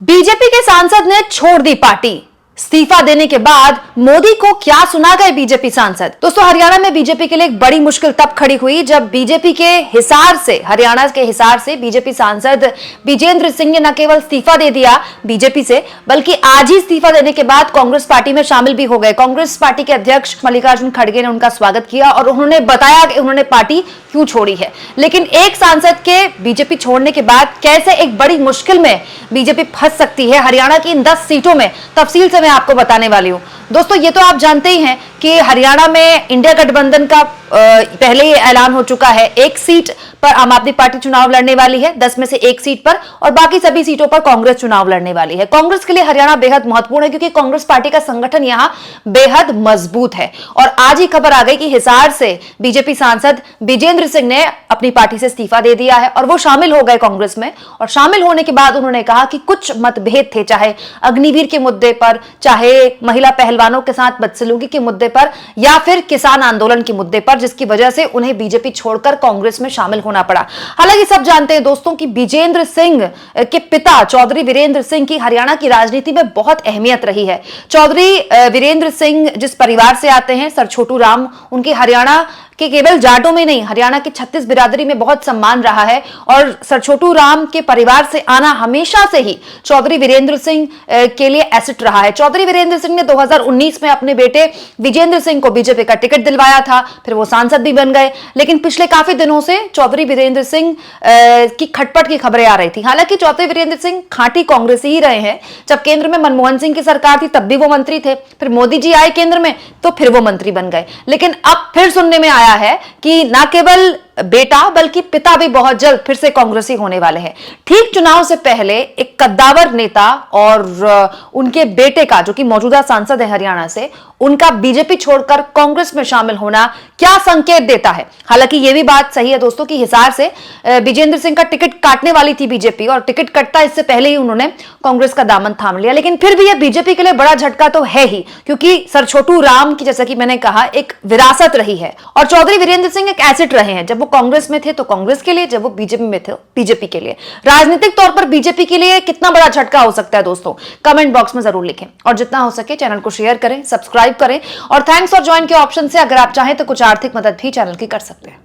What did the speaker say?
BJP के सांसद ने छोड़ दी पार्टी। इस्तीफा देने के बाद मोदी को क्या सुना गए बीजेपी सांसद। दोस्तों, हरियाणा में बीजेपी के लिए एक बड़ी मुश्किल तब खड़ी हुई जब बीजेपी के हिसार से, हरियाणा के हिसार से बीजेपी सांसद विजेंद्र सिंह ने न केवल इस्तीफा दे दिया बीजेपी से, बल्कि आज ही इस्तीफा देने के बाद कांग्रेस पार्टी में शामिल भी हो गए। कांग्रेस पार्टी के अध्यक्ष मल्लिकार्जुन खड़गे ने उनका स्वागत किया और उन्होंने बताया कि उन्होंने पार्टी क्यों छोड़ी है। लेकिन एक सांसद के बीजेपी छोड़ने के बाद कैसे एक बड़ी मुश्किल में बीजेपी फंस सकती है हरियाणा की इन 10 सीटों में, तफसील से मैं आपको बताने वाली हूं। दोस्तों, ये तो आप जानते ही हैं कि हरियाणा में इंडिया गठबंधन का पहले ही ऐलान हो चुका है। एक सीट पर आम आदमी पार्टी चुनाव लड़ने वाली है, 10 में से एक सीट पर, और बाकी सभी सीटों पर कांग्रेस चुनाव लड़ने वाली है। कांग्रेस के लिए हरियाणा बेहद महत्वपूर्ण है क्योंकि कांग्रेस पार्टी का संगठन यहां बेहद मजबूत है। और आज ही खबर आ गई कि हिसार से बीजेपी सांसद विजेंद्र सिंह ने अपनी पार्टी से इस्तीफा दे दिया है और वो शामिल हो गए कांग्रेस में। और शामिल होने के बाद उन्होंने कहा कि कुछ मतभेद थे, चाहे अग्निवीर के मुद्दे पर, चाहे महिला पहलवानों के साथ बदसलूकी के मुद्दे पर, या फिर किसान आंदोलन के मुद्दे पर, जिसकी वजह से उन्हें बीजेपी छोड़कर कांग्रेस में शामिल होना पड़ा। हालांकि सब जानते हैं दोस्तों कि विजेंद्र सिंह के पिता चौधरी वीरेंद्र सिंह की हरियाणा की राजनीति में बहुत अहमियत रही है। चौधरी वीरेंद्र सिंह जिस परिवार से आते हैं, सर छोटू राम, उनकी हरियाणा कि केवल जाटों में नहीं, हरियाणा की 36 बिरादरी में बहुत सम्मान रहा है। और सर छोटू राम के परिवार से आना हमेशा से ही चौधरी वीरेंद्र सिंह के लिए एसेट रहा है। चौधरी वीरेंद्र सिंह ने 2019 में अपने बेटे विजेंद्र सिंह को बीजेपी का टिकट दिलवाया था, फिर वो सांसद भी बन गए। लेकिन पिछले काफी दिनों से चौधरी वीरेंद्र सिंह की खटपट की खबरें आ रही थी। हालांकि चौधरी वीरेंद्र सिंह खांटी कांग्रेसी ही रहे हैं। जब केंद्र में मनमोहन सिंह की सरकार थी तब भी वो मंत्री थे, फिर मोदी जी आए केंद्र में तो फिर वो मंत्री बन गए। लेकिन अब फिर सुनने में आया है कि न केवल बेटा बल्कि पिता भी बहुत जल्द फिर से कांग्रेसी होने वाले हैं। ठीक चुनाव से पहले एक कद्दावर नेता और उनके बेटे का, जो कि मौजूदा सांसद है हरियाणा से, उनका बीजेपी छोड़कर कांग्रेस में शामिल होना क्या संकेत देता है। हालांकि यह भी बात सही है दोस्तों कि हिसार से विजेंद्र सिंह का टिकट काटने वाली थी बीजेपी, और टिकट कटता इससे पहले ही उन्होंने कांग्रेस का दामन थाम लिया। लेकिन फिर भी यह बीजेपी के लिए बड़ा झटका तो है ही, क्योंकि सर छोटू राम की, जैसा कि मैंने कहा, एक विरासत रही है और चौधरी वीरेंद्र सिंह एक एसेट रहे हैं। जब वो कांग्रेस में थे तो कांग्रेस के लिए, जब वो बीजेपी में थे बीजेपी के लिए। राजनीतिक तौर पर बीजेपी के लिए कितना बड़ा झटका हो सकता है दोस्तों, कमेंट बॉक्स में जरूर लिखें। और जितना हो सके चैनल को शेयर करें, सब्सक्राइब करें, और थैंक्स फॉर ज्वाइन के ऑप्शन से अगर आप चाहें तो कुछ आर्थिक मदद भी चैनल की कर सकते हैं।